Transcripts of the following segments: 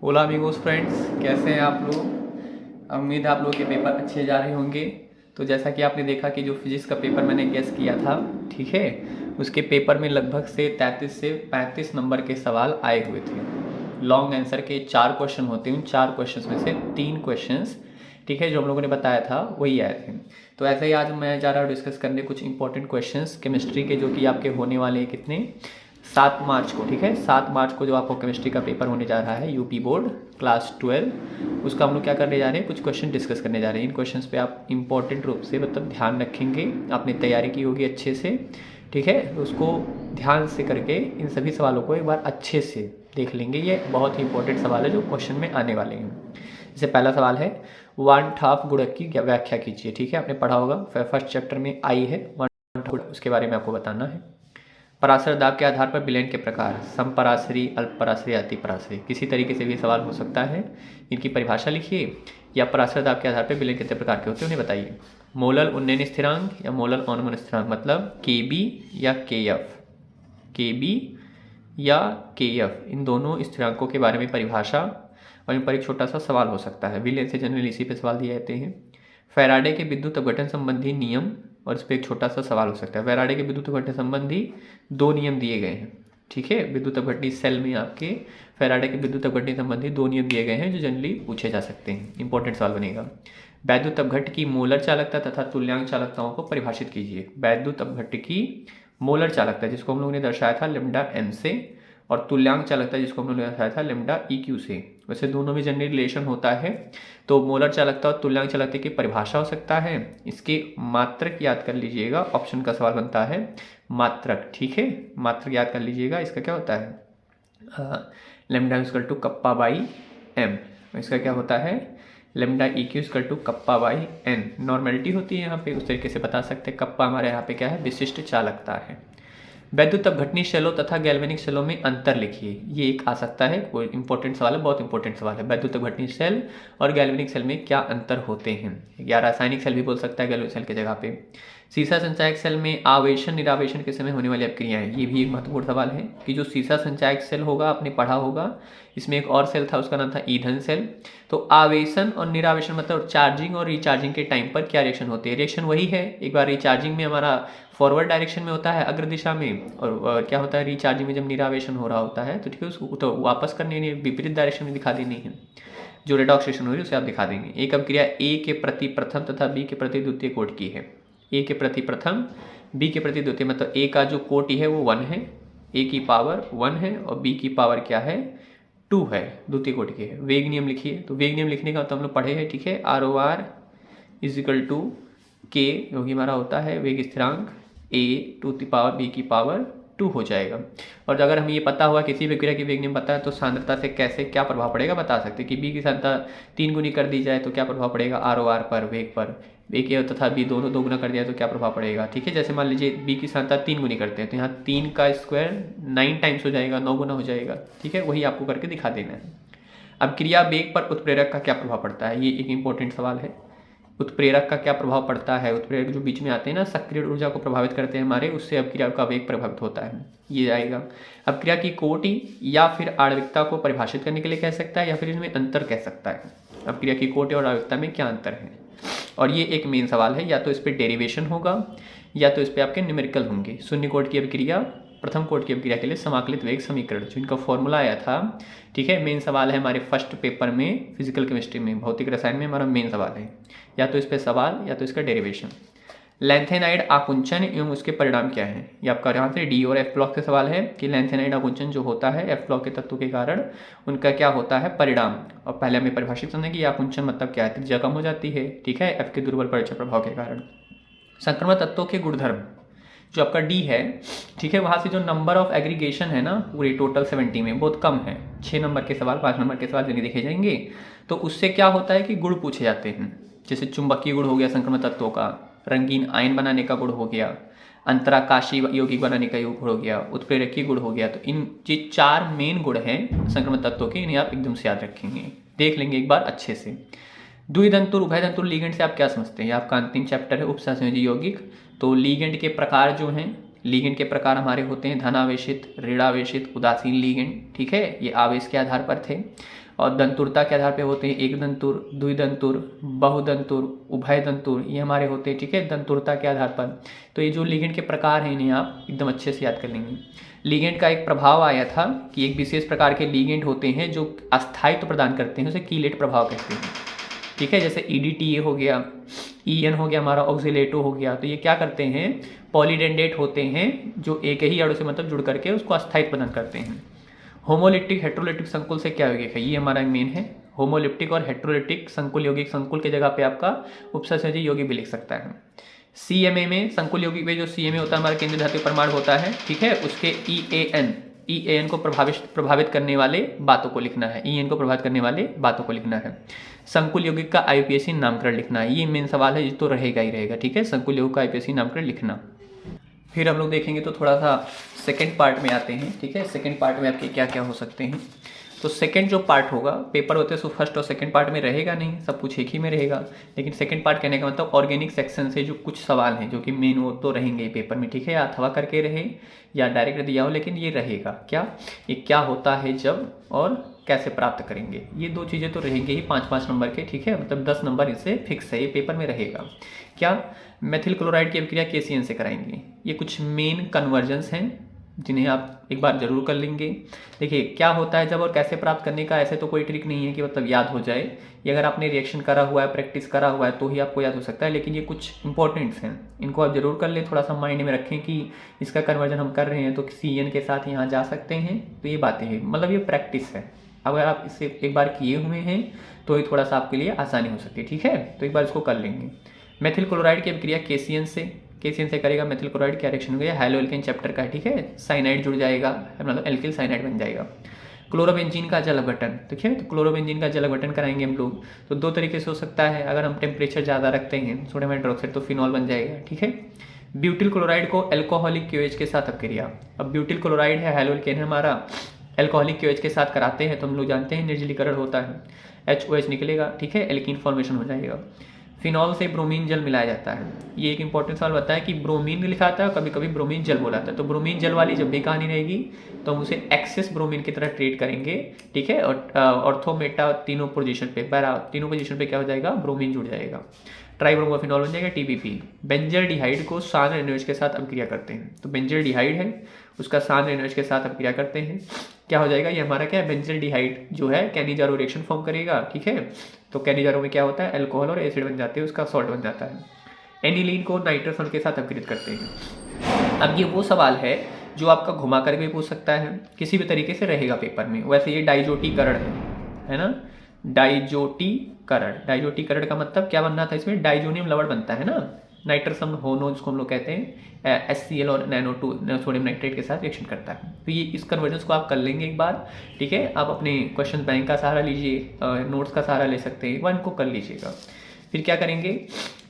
ओला amigos friends, कैसे हैं आप लोग। उम्मीद है आप लोगों के पेपर अच्छे जा रहे होंगे। तो जैसा कि आपने देखा कि जो फिजिक्स का पेपर मैंने गेस किया था, ठीक है, उसके पेपर में लगभग से 33 से 35 नंबर के सवाल आए हुए थे। लॉन्ग आंसर के 4 क्वेश्चन होते हैं, उन 4 क्वेश्चंस में से 3 क्वेश्चंस, ठीक है, जो हम लोगों ने बताया था वही आए थे। तो ऐसे ही आज मैं जा रहा हूँ डिस्कस करने कुछ इंपॉर्टेंट क्वेश्चंस केमिस्ट्री के, जो कि आपके होने वाले हैं कितने, 7 मार्च को, ठीक है। 7 मार्च को जो आपको केमिस्ट्री का पेपर होने जा रहा है, यूपी बोर्ड क्लास 12, उसका हम लोग क्या करने जा रहे हैं, कुछ क्वेश्चन डिस्कस करने जा रहे हैं। इन क्वेश्चंस पे आप इंपॉर्टेंट रूप से मतलब ध्यान रखेंगे, आपने तैयारी की होगी अच्छे से, ठीक है। तो उसको ध्यान से करके इन सभी सवालों को एक बार अच्छे से देख लेंगे। ये बहुत ही इंपॉर्टेंट सवाल है जो क्वेश्चन में आने वाले हैं। जैसे पहला सवाल है, 1/2 गुणक की व्याख्या कीजिए, ठीक है। आपने पढ़ा होगा, फर्स्ट चैप्टर में आई है 1/2 गुणक, उसके बारे में आपको बताना है। पराशर दाब के आधार पर विलयन के प्रकार, समपराशरी, अल्पपराशरी, अतिपराशरी, किसी तरीके से भी सवाल हो सकता है। इनकी परिभाषा लिखिए, या पराशर दाब के आधार पर विलयन कितने प्रकार के होते हैं उन्हें बताइए। मोलल उन्नयन स्थिरांक या मोलल अवनमन स्थिरांक, मतलब Kb या Kf, Kb या Kf, इन दोनों स्थिरांकों के बारे में परिभाषा, और इन पर एक छोटा सा सवाल हो सकता है। विलयन से जनरली इसी पे सवाल दिए जाते हैं। फैराडे के विद्युत अपघटन संबंधी नियम, और इस पर एक छोटा सा सवाल हो सकता है। फैराडे के विद्युत अपघटन संबंधी 2 नियम दिए गए हैं, ठीक है। विद्युत अपघटनी सेल में आपके फैराडे के विद्युत अपघटनी संबंधी 2 नियम दिए गए हैं जो जनरली पूछे जा सकते हैं। इंपॉर्टेंट सवाल बनेगा। वैद्युत अपघट्ट की मोलर चालकता तथा तुल्यांक चालकताओं को परिभाषित कीजिए। वैद्युत अपघट्ट की मोलर चालकता, जिसको हम लोगों ने दर्शाया था लेमडा एम से, और तुल्यांक चालकता जिसको हम लोगों ने दर्शाया था लेमडा EQ से। वैसे दोनों में जनरली रिलेशन होता है। तो मोलर चालकता और तुल्यांक चालकता की परिभाषा हो सकता है। इसके मात्रक याद कर लीजिएगा, ऑप्शन का सवाल बनता है मात्रक, ठीक है। मात्रक याद कर लीजिएगा, इसका क्या होता है, lambda equal to kappa by M. इसका क्या होता है, lambda EQ equal to kappa by N. Normality होती है यहाँ पे, उस तरीके से बता सकते हैं। कप्पा हमारे यहाँ पे क्या है, विशिष्ट चालकता है। वैद्युत अपघटनी शेलों तथा गैल्वेनिक शेलों में अंतर लिखिए। ये एक आ सकता है, कोई इंपॉर्टेंट सवाल है, बहुत इंपॉर्टेंट सवाल है। वैद्युत अपघटनी सेल और गैल्वेनिक सेल में क्या अंतर होते हैं, या रासायनिक सेल भी बोल सकता है गैल्वेनिक सेल की जगह पे। सीसा संचायक सेल में आवेशन निरावेशन के समय होने वाली अपक्रियाएं, ये भी एक महत्वपूर्ण सवाल है कि जो सीसा संचायक सेल होगा, आपने पढ़ा होगा, इसमें एक और सेल था, उसका नाम था ईंधन सेल। तो आवेशन और निरावेशन मतलब चार्जिंग और रिचार्जिंग के टाइम पर क्या रिएक्शन होती है। रिएक्शन वही है, एक बार रिचार्जिंग में हमारा फॉरवर्ड डायरेक्शन में होता है, अग्र दिशा में, और क्या होता है रिचार्जिंग में जब निरावेशन हो रहा होता है तो ठीक है, उसको तो वापस करने नहीं, विपरीत डायरेक्शन में दिखा देनी है। जो रेडॉक्स रिएक्शन हो रही है उसे आप दिखा देंगे। एक अपक्रिया A के प्रति प्रथम तथा B के प्रति द्वितीय कोटि की है। A के प्रति प्रथम, B के प्रति द्वितीय, मतलब A का जो कोटि है वो 1 है, A की पावर 1 है, और B की पावर क्या है, 2 है, द्वितीय कोटि की है। वेग नियम लिखिए। तो वेग नियम लिखने का तो हम लोग पढ़े हैं, ठीक है। ROR is equal to K, जो कि हमारा होता है वेग स्थिरांक, A to the power B की पावर 2 हो जाएगा। और अगर हमें ये पता हुआ किसी भी क्रिया की वेग नियम पता है, तो सांद्रता से कैसे क्या प्रभाव पड़ेगा बता सकते हैं। कि B की सांद्रता 3 गुनी कर दी जाए तो क्या प्रभाव पड़ेगा ROR पर, वेग पर। A के तथा B दोनों 2 गुना कर दिया तो क्या प्रभाव पड़ेगा, ठीक है। जैसे मान लीजिए B की सांद्रता 3 गुनी करते हैं, तो यहाँ 3 का स्क्वायर 9 टाइम्स हो जाएगा, 9 गुना हो जाएगा, ठीक है। वही आपको करके दिखा देना है। अब क्रिया वेग पर उत्प्रेरक का क्या प्रभाव पड़ता है, ये एक इंपॉर्टेंट सवाल है। उत्प्रेरक का क्या प्रभाव पड़ता है। उत्प्रेरक जो बीच में आते हैं ना, सक्रिय ऊर्जा को प्रभावित करते हैं हमारे, उससे अपक्रिया का वेग प्रभावित होता है, ये आएगा। अपक्रिया की कोटि या फिर आणविकता को परिभाषित करने के लिए कह सकता है, या फिर इसमें अंतर कह सकता है। अपक्रिया की कोटि और आणविकता में क्या अंतर है, और ये एक मेन सवाल है। या तो इस पर डेरिवेशन होगा, या तो इस पर आपके न्यूमेरिकल होंगे। शून्य कोटि की अपक्रिया, प्रथम कोटि की अपक्रिया के लिए समाकलित वेग समीकरण, जो इनका फॉर्मूला आया था, ठीक है। मेन सवाल है हमारे फर्स्ट पेपर में, फिजिकल केमिस्ट्री में, भौतिक रसायन में हमारा मेन सवाल है। या तो इस पे सवाल, या तो इसका डेरिवेशन। लैंथेनाइड आकुंचन एवं उसके परिणाम क्या है, ये आपका यहाँ से D और F ब्लॉक के सवाल है कि लैंथेनाइड आकुंचन जो होता है F ब्लॉक के तत्व के कारण उनका क्या होता है परिणाम। और पहले हमें परिभाषित करना है कि आकुंचन मतलब क्या है, त्रिज्या कम हो जाती है, ठीक है, F के दुर्बल परीक्षण प्रभाव के कारण। संक्रमण तत्वों के गुणधर्म, जो आपका D है, ठीक है, वहाँ से जो नंबर ऑफ एग्रीगेशन है ना पूरी टोटल 70 में बहुत कम है। 6 नंबर के सवाल, 5 नंबर के सवाल यदि देखे जाएंगे तो उससे क्या होता है कि गुण पूछे जाते हैं। जैसे चुंबकीय गुण हो गया संक्रमण तत्वों का, रंगीन आयन बनाने का गुण हो गया, अंतराकाशी यौगिक बनाने का गुण हो गया, उत्प्रेरकीय गुण हो गया। तो इन ये 4 मेन गुण हैं संक्रमण तत्वों के, इन्हें आप एकदम से याद रखेंगे, देख लेंगे एक बार अच्छे से। द्विदंतुर उभयदंतुर लिगेंड से आप क्या समझते हैं, आपका अंतिम चैप्टर है उपसहसंयोजी यौगिक। तो लिगेंड के प्रकार जो हैं, लिगेंड के प्रकार हमारे होते हैं धनावेशित, ऋणावेशित, उदासीन लिगेंड, ठीक है, ये आवेश के आधार पर थे। और दंतुरता के आधार पे होते हैं एक दंतुर, द्विदंतुर, बहुदंतुर, उभय दंतुर, ये हमारे होते हैं, ठीक है, दंतुरता के आधार पर। तो ये जो लिगेंड के प्रकार हैं इन्हें आप एकदम अच्छे से याद कर लेंगे। लिगेंड का एक प्रभाव आया था कि एक विशेष प्रकार के लिगेंड होते हैं जो अस्थायित्व प्रदान करते हैं, उसे कीलेट प्रभाव कहते हैं, ठीक है, जैसे EDTA हो गया, EN हो गया, हमारा ऑक्सिलेटो हो गया। तो ये क्या करते हैं, पॉलीडेंडेट होते हैं जो एक ही अणु से मतलब जुड़ करके उसको अस्थायित्व प्रदान करते हैं। होमोलिप्टिक हेट्रोलिप्टिक संकुल से क्या हो गया, ये हमारा मेन है। होमोलिप्टिक और हेट्रोलिप्टिक संकुल यौगिक, संकुल की जगह पे आपका उपसर्जनी यौगिक भी लिख सकता है। CMA में संकुल यौगिक में जो CMA होता है हमारा केंद्रीय धातु परमाणु होता है, ठीक है, उसके EAN को प्रभावित करने वाले बातों को लिखना है, EAN को प्रभावित करने वाले बातों को लिखना है। संकुल यौगिक का IUPAC नामकरण लिखना है, ये मेन सवाल है, ये तो रहेगा ही रहेगा, ठीक है, संकुल यौगिक का IUPAC नामकरण लिखना। फिर हम लोग देखेंगे तो थोड़ा सा सेकंड पार्ट में आते हैं, ठीक है, सेकंड पार्ट में आपके क्या क्या हो सकते हैं। तो सेकंड जो पार्ट होगा, पेपर होते हैं सो फर्स्ट और सेकंड पार्ट में रहेगा नहीं, सब कुछ एक ही में रहेगा, लेकिन सेकंड पार्ट कहने का मतलब ऑर्गेनिक सेक्शन से जो कुछ सवाल हैं जो कि मेन वो तो रहेंगे पेपर में, ठीक है, या अथवा करके रहे या डायरेक्ट दिया हो, लेकिन ये रहेगा क्या, ये क्या होता है जब और कैसे प्राप्त करेंगे, ये दो चीज़ें तो रहेंगी ही 5-5 नंबर के, ठीक है, मतलब 10 नंबर इससे फिक्स है, ये पेपर में रहेगा। क्या, मेथिल क्लोराइड की अभिक्रिया KCN से कराएंगे। ये कुछ मेन कन्वर्जेंस हैं जिन्हें आप एक बार जरूर कर लेंगे। देखिए क्या होता है जब और कैसे प्राप्त करने का, ऐसे तो कोई ट्रिक नहीं है कि मतलब याद हो जाए, ये अगर आपने रिएक्शन करा हुआ है, प्रैक्टिस करा हुआ है तो ही आपको याद हो सकता है, लेकिन ये कुछ इंपॉर्टेंट्स हैं, इनको आप जरूर कर लें, थोड़ा सा माइंड में रखें कि इसका कन्वर्जन हम कर रहे हैं तो CN के साथ यहाँ जा सकते हैं, तो ये बातें हैं, मतलब ये प्रैक्टिस है। अगर आप इसे एक बार किए हुए हैं तो ये थोड़ा सा आपके लिए आसानी हो सकती है, ठीक है, तो एक बार इसको कर लेंगे। मेथिल क्लोराइड की अभिक्रिया KCN से करेगा, मेथिल क्लोराइड क्या रिएक्शन हो गया, हैलो एल्केन चैप्टर का, ठीक है, साइनाइड जुड़ जाएगा, मतलब एल्किल साइनाइड बन जाएगा। क्लोरोबेंजीन का जल अपघटन, ठीक है, तो क्लोरोबेंजीन का जल अपघटन कराएंगे हम लोग, तो दो तरीके से हो सकता है, अगर हम टेम्परेचर ज़्यादा रखते हैं सोडियम हाइड्रोक्साइड तो फिनॉल बन जाएगा, ठीक है। ब्यूटिल क्लोराइड को एल्कोहलिक QH के साथ अपक्रिया, अब ब्यूटिल क्लोराइड है, हैलो एल्केन है हमारा, एल्कोहलिक QH के साथ कराते हैं तो हम लोग जानते हैं निर्जलीकरण होता है, HOH निकलेगा, ठीक है, एल्कीन फॉर्मेशन हो जाएगा। फिनॉल से ब्रोमीन जल मिलाया जाता है, ये एक इंपॉर्टेंट सवाल बताया है कि ब्रोमीन लिखा आता है, कभी कभी ब्रोमीन जल बोला जाता है, तो ब्रोमीन जल वाली जब भी कहानी रहेगी तो हम उसे एक्सेस ब्रोमीन की तरह ट्रीट करेंगे, ठीक है, और ऑर्थो मेटा तीनों पोजीशन पे, तीनों पोजीशन पे क्या हो जाएगा, ब्रोमीन जुड़ जाएगा, ट्राइब्रोमोफिनॉल बन जाएगा, TBP। बेंजल्डिहाइड को सांद्र एनओएच के साथ अपक्रिया करते हैं, तो बेंजल्डिहाइड है उसका सांद्र एनओएच के साथ अपक्रिया करते हैं, क्या हो जाएगा, ये हमारा क्या है, बेंजल्डिहाइड जो है कैनिजारो रिएक्शन फॉर्म करेगा, ठीक है, तो कैनिजारो में क्या होता है, अल्कोहल और एसिड बन जाते हैं, उसका सॉल्ट बन जाता है। एनिलीन को नाइट्रस अणु के साथ अपकृत करते हैं। अब ये वो सवाल है जो आपका घुमा कर भी पूछ सकता है, किसी भी तरीके से रहेगा पेपर में। वैसे ये डाइजोटीकरण है ना, डाइजोटीकरण का मतलब क्या बनना था, इसमें डाइजोनियम लवण बनता है ना, नाइट्रस अम्ल होनो जिसको हम लोग कहते हैं, HCl और NO2 सोडियम नाइट्रेट के साथ रिएक्शन करता है। तो ये इस कन्वर्जन्स को आप कर लेंगे एक बार, ठीक है, आप अपने क्वेश्चन बैंक का सहारा लीजिए, नोट्स का सहारा ले सकते हैं, एक बार इनको कर लीजिएगा। फिर क्या करेंगे,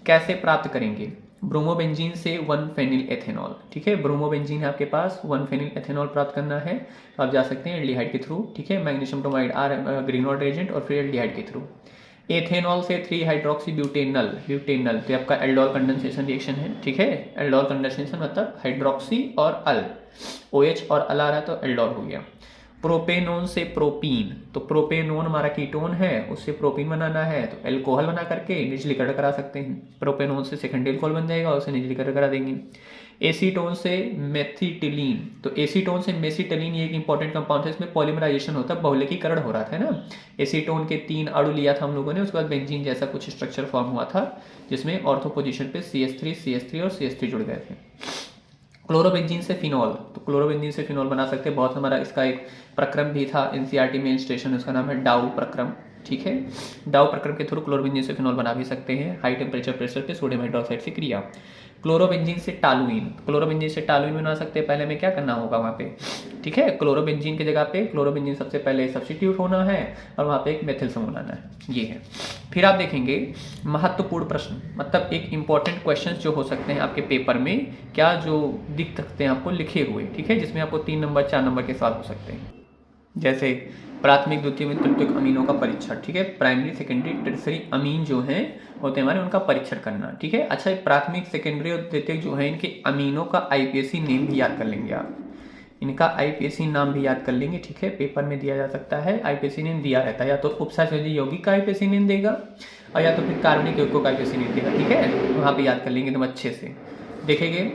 कैसे प्राप्त करेंगे, ब्रोमोबेंजीन से 1-फेनिल एथेनॉल, ठीक है, ब्रोमोबेंजीन है आपके पास, 1-फेनिल एथेनॉल प्राप्त करना है, तो आप जा सकते हैं एल्डिहाइड के थ्रू, ठीक है, मैग्नीशियम ब्रोमाइड ग्रीनोड एजेंट और फिर एल्डिहाइड के थ्रू। एथेनॉल से 3-हाइड्रोक्सी ब्यूटेनल, तो आपका एल्डोल कंडेंसेशन रिएक्शन है, ठीक है, एल्डोल कंडेंसेशन मतलब हाइड्रोक्सी और अल, OH और अल आ रहा है तो एल्डोल हो गया। प्रोपेनोन से प्रोपीन, तो प्रोपेनोन हमारा कीटोन है, उससे प्रोपीन बनाना है तो एल्कोहल बना करके निर्जलीकरण करा सकते हैं, प्रोपेनोन से सेकेंडरी अल्कोहल बन जाएगा, उसे निर्जलीकरण करा देंगे। एसीटोन से मेथिटिलीन, तो एसीटोन से मेसिटिलीन ये एक इंपॉर्टेंट कंपाउंड है, इसमें पॉलीमराइजेशन होता है, बहुलकीकरण हो रहा था ना, एसीटोन के 3 अणु लिया था हम लोगों ने, उसके बाद बेंजीन जैसा कुछ स्ट्रक्चर फॉर्म हुआ था जिसमें ऑर्थो पोजीशन पे CH3 और CH3 जुड़ गए थे। क्लोरोबेंजीन से फिनॉल, तो क्लोरोबेंजीन से फिनॉल बना सकते हैं, बहुत हमारा इसका एक प्रक्रम भी था NCERT में इलस्ट्रेशन, उसका नाम है डाउ प्रक्रम, ठीक है, डाउ प्रक्रम के थ्रू क्लोरोबेंजीन से फिनॉल बना भी सकते हैं, हाई टेम्परेचर प्रेशर पे सोडियम हाइड्रोक्साइड से क्रिया। क्लोरोबेंजीन से टालुइन, क्लोरोबेंजीन से टालुइन बना सकते हैं, पहले में क्या करना होगा वहाँ पे, ठीक है, क्लोरोबेंजीन की जगह पे क्लोरोबेंजीन सबसे पहले सब्स्टिट्यूट होना है और वहाँ पे एक मेथिल समूह बनाना है, ये है। फिर आप देखेंगे महत्वपूर्ण प्रश्न, मतलब एक इंपॉर्टेंट क्वेश्चन जो हो सकते हैं आपके पेपर में, क्या जो दिख सकते हैं आपको लिखे हुए, ठीक है, जिसमें आपको 3 नंबर 4 नंबर के सवाल हो सकते हैं। जैसे प्राथमिक द्वितीयक तृतीयक अमीनों का परीक्षण, ठीक है, प्राइमरी सेकेंडरी टर्सरी अमीन जो हैं होते हैं हमारे, उनका परीक्षण करना, ठीक है। अच्छा, प्राथमिक सेकेंडरी और द्वितीयक जो है इनके अमीनों का आईपीएसी नेम भी याद कर लेंगे आप, इनका आईपीएसी नाम भी याद कर लेंगे, ठीक है, पेपर में दिया जा सकता है, आईपीएसी नेम दिया रहता है, या तो उपसहसंयोजी यौगिक का आईपीएसी नेम देगा और या तो फिर कार्बनिक यौगिकों का आईपीएसी नेम देगा, ठीक है, वहाँ पे याद कर लेंगे एकदम अच्छे से देखेंगे।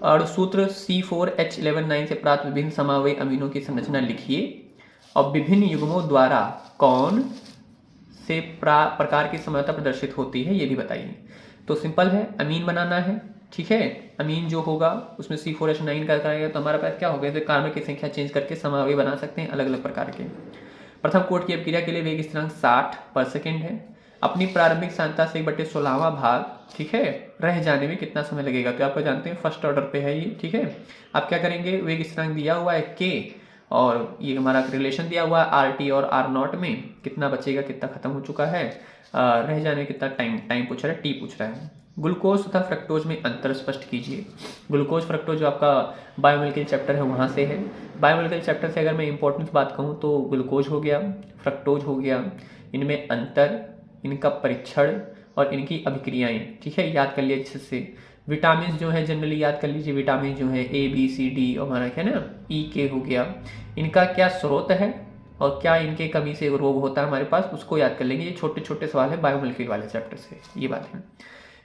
और सूत्र C4H119 से प्राप्त विभिन्न समावयी अमीनों की संरचना लिखिए और विभिन्न युग्मों द्वारा कौन से प्रकार की समानता प्रदर्शित होती है ये भी बताइए। तो सिंपल है, अमीन बनाना है, ठीक है, अमीन जो होगा उसमें C4H9 का कराएगा तो हमारे पास क्या होगा, जैसे कार्बन की संख्या चेंज करके समावयी बना सकते हैं अलग अलग प्रकार के। प्रथम कोट की अपक्रिया के लिए वेग स्थिरांक 60/सेकंड है। अपनी प्रारंभिक सांद्रता से 1/16वां भाग, ठीक है, रह जाने में कितना समय लगेगा, तो आपको जानते हैं फर्स्ट ऑर्डर पे है ये, ठीक है। आप क्या करेंगे, वेग स्थिरांक दिया हुआ है k और ये हमारा रिलेशन दिया हुआ है RT और R0 में, कितना बचेगा, कितना खत्म हो चुका है, रह जाने में कितना टाइम पूछ रहा है, T पूछ रहा है। ग्लूकोज तथा फ्रक्टोज में अंतर स्पष्ट कीजिए। ग्लूकोज फ्रक्टोज जो आपका बायोमोलिक्यूल चैप्टर है वहाँ से है। बायोमोलिक्यूल चैप्टर से अगर मैं इंपॉर्टेंट बात कहूँ तो ग्लूकोज हो गया, फ्रक्टोज हो गया, इनमें अंतर, इनका परीक्षण और इनकी अभिक्रियाएं, ठीक है, याद कर लिए अच्छे से। विटामिन जो है जनरली याद कर लीजिए, विटामिन जो है A B C D और हमारा क्या ना E K हो गया, इनका क्या स्रोत है और क्या इनके कमी से रोग होता है हमारे पास, उसको याद कर लेंगे। ये छोटे छोटे सवाल है बायोमोलिक्यूल वाले चैप्टर से, ये बात है।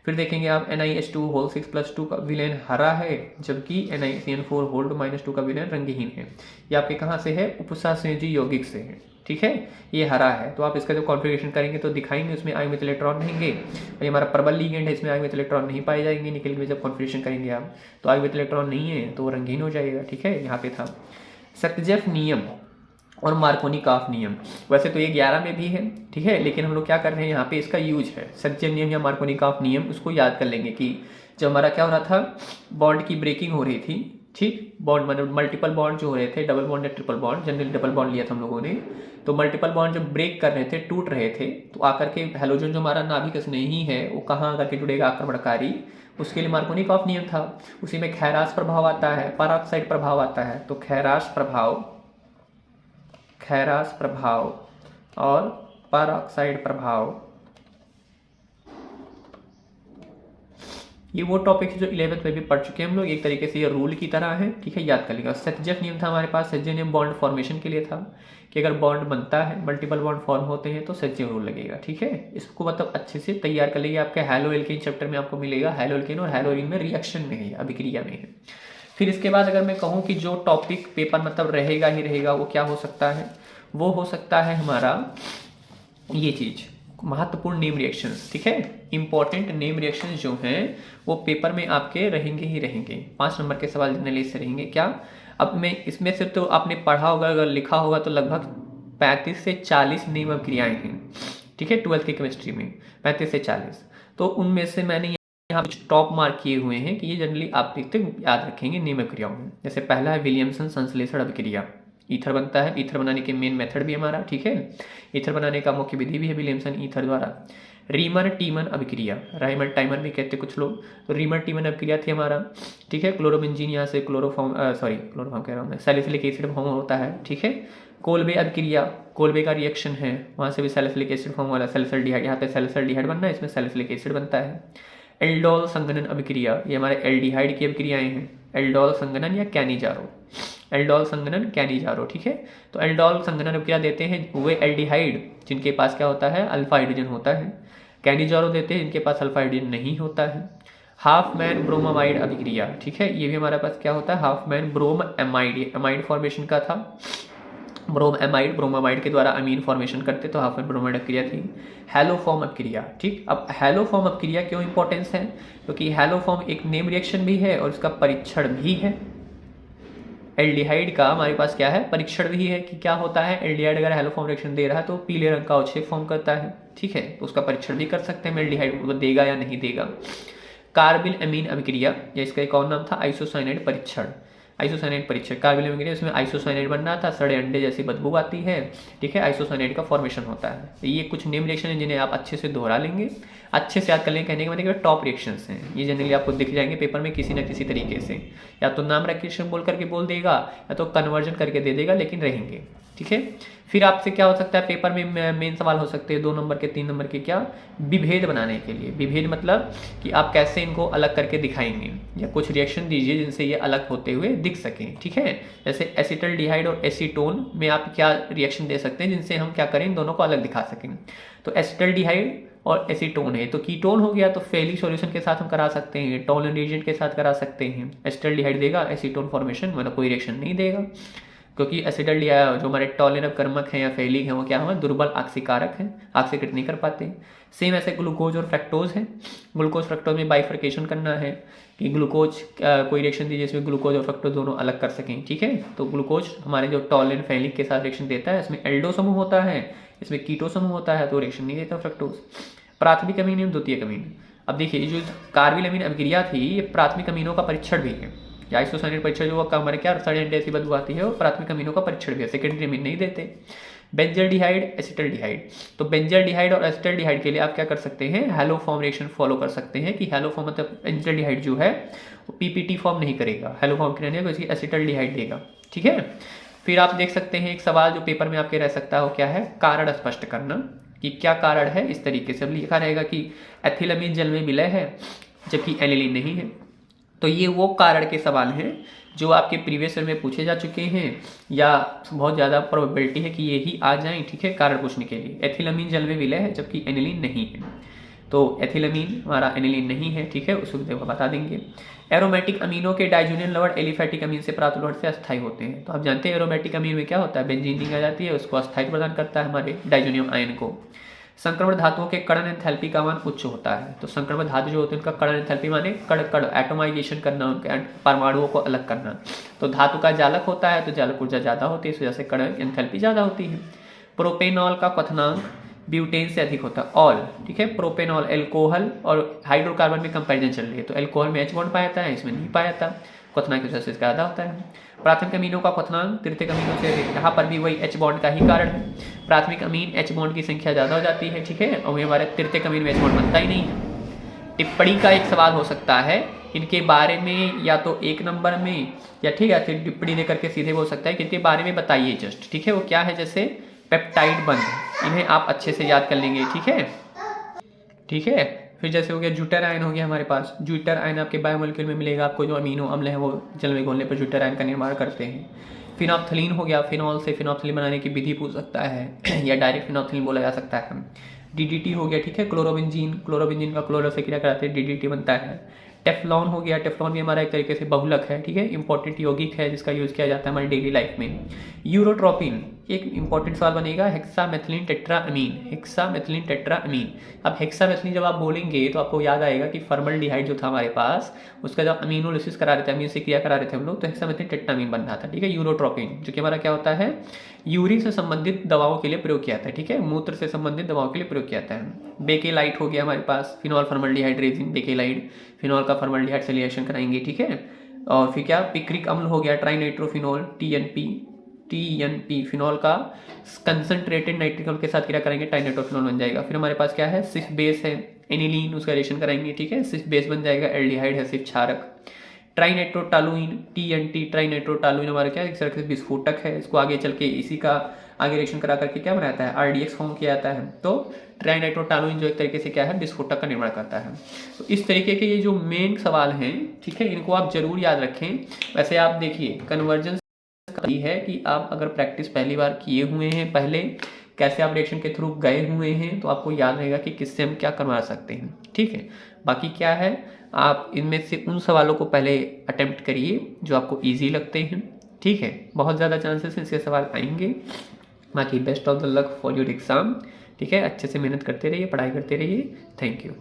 फिर देखेंगे आप NiH2 6+2 का विलेन हरा है जबकि NiCN4 -2 का विलेन रंगहीन है। ये आपके कहाँ से है, उपसहसंयोजी यौगिक से है, ठीक है, ये हरा है। तो आप इसका जो कॉन्फ़िगरेशन करेंगे तो दिखाएंगे उसमें आयनिक इलेक्ट्रॉन रहेंगे, ये हमारा प्रबल लिगेंड है, इसमें आयनिक इलेक्ट्रॉन नहीं पाए जाएंगे। निकल में जब कॉन्फ़िगरेशन करेंगे आप तो आयनिक इलेक्ट्रॉन नहीं है तो वो रंगीन हो जाएगा, ठीक है। यहाँ पे था सत्जेफ नियम और मार्कोनिकॉफ नियम, वैसे तो ये 11 में भी है, ठीक है, लेकिन हम लोग क्या कर रहे हैं यहाँ पे इसका यूज है। सत्जेफ नियम या मार्कोनिकॉफ नियम, उसको याद कर लेंगे कि जब हमारा क्या हो रहा था, बॉन्ड की ब्रेकिंग हो रही थी, ठीक, बॉन्ड मतलब मल्टीपल बॉन्ड जो हो रहे थे, डबल बॉन्ड या triple bond, generally double bond लिया था हम लोगों ने, तो मल्टीपल बॉन्ड जब ब्रेक कर रहे थे, टूट रहे थे, तो आकर के हैलोजन जो हमारा नाभिक स्नेही है वो कहाँ आकर के जुड़ेगा, आक्रमणकारी, उसके लिए मार्कोनिकॉफ नियम था। उसी में खैरास प्रभाव आता है, पेरोक्साइड प्रभाव आता है, तो खैरास प्रभाव और पेरोक्साइड प्रभाव, ये वो टॉपिक है जो 11th में भी पढ़ चुके हैं हम लोग, एक तरीके से ये रूल की तरह है, ठीक है, याद कर लीजिएगा। सत्जेफ नियम था हमारे पास, सत्जेफ नियम बॉन्ड फॉर्मेशन के लिए था कि अगर बॉन्ड बनता है, मल्टीपल बॉन्ड फॉर्म होते हैं तो सत्जेफ रूल लगेगा, ठीक है। इसको मतलब अच्छे से तैयार कर लीजिए, आपके हैलो एल्केन चैप्टर में आपको मिलेगा, हैलो एल्केन और हैलोरीन में रिएक्शन में है, अभिक्रिया में है। फिर इसके बाद अगर मैं कहूँ कि जो टॉपिक पेपर मतलब रहेगा ही रहेगा वो क्या हो सकता है, वो हो सकता है हमारा ये चीज़, महत्वपूर्ण नेम रिएक्शंस, ठीक है, इंपॉर्टेंट नेम रिएक्शंस जो हैं वो पेपर में आपके रहेंगे ही रहेंगे। 5 नंबर के सवाल जनरली से रहेंगे। क्या, अब मैं इसमें से तो आपने पढ़ा होगा, अगर लिखा होगा तो लगभग 35 से 40 नेम अभिक्रियाएं हैं, ठीक है, 12th की केमिस्ट्री में 35 से 40, तो उनमें से मैंने यहाँ कुछ टॉप मार्क किए हुए हैं कि ये जनरली आप देखते याद रखेंगे नेम अभिक्रियाओं में। जैसे पहला है विलियमसन संश्लेषण अभिक्रिया, ईथर बनता है, ईथर बनाने के मेन मेथड भी हमारा, ठीक है, ईथर बनाने का मुख्य विधि भी है विलियमसन ईथर द्वारा। रीमर टीमन अभिक्रिया, राइमर टाइमर भी कहते कुछ लोग, तो रीमर टीमन अभिक्रिया थी हमारा, ठीक है, क्लोरोबेंजीन यहाँ से क्लोरोफॉर्म कह रहा हूँ मैं, सैलिसिलिक एसिड फॉर्म होता है, ठीक है। कोल्बे अभिक्रिया, कोल्बे का रिएक्शन है, वहाँ से भी सैलिसिलिक एसिड फॉर्म वाला, सैलिसल्डिहाइड, यहाँ पे सैलिसल्डिहाइड बनना है, इसमें सैलिसिलिक एसिड बनता है। एल्डोल संघनन अभिक्रिया, ये हमारे एल्डिहाइड की अभिक्रियाएं हैं, एल्डोल संघनन या कैनिजारो, एल्डोल संघनन कैनिजारो, ठीक है। तो एल्डोल संघनन अभिक्रिया देते हैं वे एल्डिहाइड जिनके पास क्या होता है, अल्फा हाइड्रोजन होता है, कैनिजारो देते हैं जिनके पास अल्फा हाइड्रोजन नहीं होता है। हाफ मैन ब्रोमामाइड अभिक्रिया, ठीक है, ये भी हमारे पास क्या होता है, हाफ मैन ब्रोम एमाइड, ये एमाइड फॉर्मेशन का था, ब्रोम एमाइड ब्रोमामाइड के द्वारा अमीन फॉर्मेशन करते, तो हाफ मैन ब्रोमाइड अभिक्रिया थी। हैलोफॉर्म अभिक्रिया, ठीक, अब हैलोफॉर्म अभिक्रिया क्यों इंपॉर्टेंस है, क्योंकि हैलोफॉर्म एक नेम रिएक्शन भी है और इसका परीक्षण भी है। एल्डिहाइड का हमारे पास क्या है, परीक्षण भी है कि क्या होता है, एल्डिहाइड अगर हैलोफॉर्म रिएक्शन दे रहा है तो पीले रंग का अवक्षेप फॉर्म करता है, ठीक है, तो उसका परीक्षण भी कर सकते हैं एल्डिहाइड वो देगा या नहीं देगा। कार्बिल अमीन अभिक्रिया, या इसका एक और नाम था आइसोसाइनाइड परीक्षण, आइसोसाइनाइड परीक्षण, कार्बिल अमीन, इसमें आइसोसाइनाइड बनना था, सड़े अंडे जैसी बदबू आती है, ठीक है, आइसोसाइनाइड का फॉर्मेशन होता है। तो ये कुछ नेम रिएक्शन है जिन्हें आप अच्छे से दोहरा लेंगे, अच्छे से याद कर लेंगे, कहने के मतलब टॉप रिएक्शंस हैं, ये जनरली आपको दिख जाएंगे पेपर में किसी न किसी तरीके से, या तो नाम रिएक्शन बोल करके बोल देगा या तो कन्वर्जन करके दे देगा, लेकिन रहेंगे। ठीक है। फिर आपसे क्या हो सकता है, पेपर में मेन सवाल हो सकते हैं 2 नंबर के 3 नंबर के, क्या विभेद बनाने के लिए। विभेद मतलब कि आप कैसे इनको अलग करके दिखाएंगे या कुछ रिएक्शन दीजिए जिनसे ये अलग होते हुए दिख सकें, ठीक है। जैसे एसिटल्डिहाइड और एसीटोन में आप क्या रिएक्शन दे सकते हैं जिनसे हम क्या करें, इन दोनों को अलग दिखा सकें। तो एसिटल्डिहाइड और एसीटोन है, तो कीटोन हो गया तो फेलिक सॉल्यूशन के साथ हम करा सकते हैं, टॉलन रिएजेंट के साथ करा सकते हैं। एसिटल्डिहाइड देगा एसीटोन फॉर्मेशन, मतलब कोई रिएक्शन नहीं देगा, क्योंकि एसिटल्डिहाइड जो हमारे टॉलन कर्मक हैं या फेलिक हैं वो क्या हमारे दुर्बल आक्सीकारक हैं, आक्सीकृत नहीं कर पाते। सेम ऐसे ग्लूकोज और फ्रक्टोज है। ग्लूकोज फ्रक्टोज में बाइफर्केशन करना है कि ग्लूकोज कोई रिएक्शन दीजिए जिसमें ग्लूकोज और फ्रक्टोज दोनों अलग कर सकें, ठीक है। तो ग्लूकोज हमारे जो टॉलन फेलिक के साथ रिएक्शन देता है, इसमें एल्डो समूह होता है, इसमें कीटो समूह होता है, तो रिएक्शन नहीं देता फ्रक्टोज। प्राथमिक अमीन एवं द्वितीयक अमीन, अब देखिए जो कार्बिल अमीन अभिक्रिया थी ये प्राथमिक अमीनों का परीक्षण भी है, या आइसोसाइनेट परीक्षण जो हमारे क्या सड़न ऐसी बदबू आती है वो प्राथमिक अमीनों का परीक्षण भी है, सेकेंडरी अमीन नहीं देते। बेंजल्डिहाइड एसिटल्डिहाइड, तो बेंजल्डिहाइड और एसिटल्डिहाइड के लिए आप क्या कर सकते हैं, हैलो फॉर्म रिएक्शन फॉलो कर सकते हैं कि हैलो फॉर्म मतलब बेंजल्डिहाइड जो है वो पीपीटी फॉर्म नहीं करेगा, हैलो फॉर्म करने को इसकी एसिटल्डिहाइड देगा, ठीक है। फिर आप देख सकते हैं एक सवाल जो पेपर में आपके रह सकता है वो क्या है, कारण स्पष्ट करना कि क्या कारण है। इस तरीके से अब लिखा रहेगा कि एथिलमीन जल में विलय है जबकि एनिलीन नहीं है। तो ये वो कारण के सवाल हैं जो आपके प्रीवियस ईयर में पूछे जा चुके हैं या बहुत ज़्यादा प्रोबेबिलिटी है कि ये ही आ जाएं, ठीक है, कारण पूछने के लिए। एथिलमीन जल में विलय है जबकि एनिलीन नहीं है, तो एथिलमीन हमारा एनिलीन नहीं है, ठीक है, उसको बता देंगे। एरोमेटिक अमीनों के डाइजोनियम लवण एलिफैटिक अमीन से प्राप्त लवण से अस्थायी होते हैं, तो आप जानते हैं एरोमेटिक अमीन में क्या होता है, बेंजीन रिंग आ जाती है, उसको अस्थायी प्रदान करता है हमारे डाइजोनियम आयन को। संक्रमण धातुओं के कण एंथैल्पी का मान उच्च होता है, तो संक्रमण धातु जो होते हैं उनका कण एंथैल्पी माने कण एटोमाइजेशन करना, उनके परमाणुओं को अलग करना। तो धातु का जालक होता है तो जालक ऊर्जा ज़्यादा होती है, इस वजह से कण एंथैल्पी ज़्यादा होती है। प्रोपेनॉल का क्वथनांक ब्यूटेन से अधिक होता है, ऑल, ठीक है। प्रोपेनॉल एल्कोहल और हाइड्रोकार्बन में कंपैरिजन चल रही है, तो एल्कोहल में H बॉन्ड पाया जाता है, इसमें नहीं पाया जाता, क्वथनांक की वजह से इसका ज़्यादा होता है। प्राथमिक अमीनों का क्वथनांक तृतीयक अमीनों से, यहाँ पर भी वही H बॉन्ड का ही कारण है, प्राथमिक अमीन H बॉन्ड की संख्या ज़्यादा हो जाती है, ठीक है, और वही हमारे तृतीयक अमीन में H बॉन्ड बनता ही नहीं है। टिप्पणी का एक सवाल हो सकता है इनके बारे में, या तो 1 नंबर में या ठीक है फिर टिप्पणी देकर के सीधे बोल सकता है कि इनके बारे में बताइए जस्ट, ठीक है, वो क्या है, जैसे पेप्टाइड बंध, इन्हें आप अच्छे से याद कर लेंगे, ठीक है, ठीक है। फिर जैसे हो गया ज्यूटर आयन हो गया हमारे पास, ज्यूटर आयन आपके बायोमोलिक्यूल में मिलेगा आपको, जो अमीनो अम्ल है वो जल में घोलने पर ज्यूटर आयन का निर्माण करते हैं। फिनॉप्थलीन हो गया, फिनॉल से फिनॉप्थलीन बनाने की विधि पूछ सकता है या डायरेक्ट फिनॉप्थलीन बोला जा सकता है। डीडीटी हो गया, ठीक है, क्लोरोबेंजीन, क्लोरोबेंजीन का क्लोरो से क्रिया कराते हैं डीडीटी बनता है। टेफ्लॉन हो गया, टेफ्लॉन भी हमारा एक तरीके से बहुलक है, ठीक है, इंपॉर्टेंट यौगिक है जिसका यूज़ किया जाता है हमारी डेली लाइफ में। यूरोट्रोपिन, एक इंपॉर्टेंट सवाल बनेगा, हेक्सामेथिलीन टेट्राअमीन, हेक्सामेथिलीन टेट्राअमीन। अब हेक्सामेथिलीन जब आप बोलेंगे तो आपको याद आएगा कि फॉर्मल्डिहाइड जो था हमारे पास उसका जब अमीनोलिसिस करा रहे थे, अमीन से क्रिया करा रहे थे हम लोग, तो हेक्सामेथिलीन टेट्राअमीन बन रहा था, ठीक है। यूरोट्रोपिन जो कि हमारा क्या होता है, यूरिन से संबंधित दवाओं के लिए प्रयोग किया जाता है, ठीक है, मूत्र से संबंधित दवाओं के लिए प्रयोग किया जाता है। बेकेलाइट हो गया हमारे पास, phenol formaldehyde resin Bakelite, phenol का फॉर्मल्डिहाइड से रिएक्शन कराएंगे, ठीक है। और फिर क्या, पिक्रिक अम्ल हो गया, ट्राइनाइट्रोफिनॉल टीएनपी, फिनॉल का कंसंट्रेटेड नाइट्रिक अम्ल के साथ क्रिया करेंगे, ट्राइनाइट्रोफिनॉल बन जाएगा। फिर हमारे पास क्या है, सिस बेस है एनिलीन, उसका रिएक्शन कराएंगे, ठीक है, सिस बेस बन जाएगा, एल्डिहाइड है सिर्फ क्षारक। ट्राइनाइट्रोटालुइन टीएनटी, ट्राइनाइट्रोटालुइन हमारा क्या एक तरह से विस्फोटक है, इसको आगे चल के इसी का आगे रिएक्शन करा करके क्या बनाता है, आरडीएक्स फॉर्म किया जाता है। तो ट्राइनाइट्रोटालुइन जो एक तरीके से क्या है, विस्फोटक का निर्माण करता है। तो इस तरीके के ये जो मेन सवाल हैं, ठीक है, इनको आप जरूर याद रखें। वैसे आप देखिए कन्वर्जेंस है कि आप अगर प्रैक्टिस पहली बार किए हुए हैं, पहले कैसे आप रिएक्शन के थ्रू गए हुए हैं, तो आपको याद रहेगा कि किससे हम क्या करवा सकते हैं, ठीक है। बाकी क्या है, आप इनमें से उन सवालों को पहले अटेम्प्ट करिए जो आपको ईजी लगते हैं, ठीक है, बहुत ज़्यादा चांसेस इसके सवाल आएंगे। बाकी best of the luck for your exam, ठीक है, अच्छे से मेहनत करते रहिए, पढ़ाई करते रहिए। Thank you.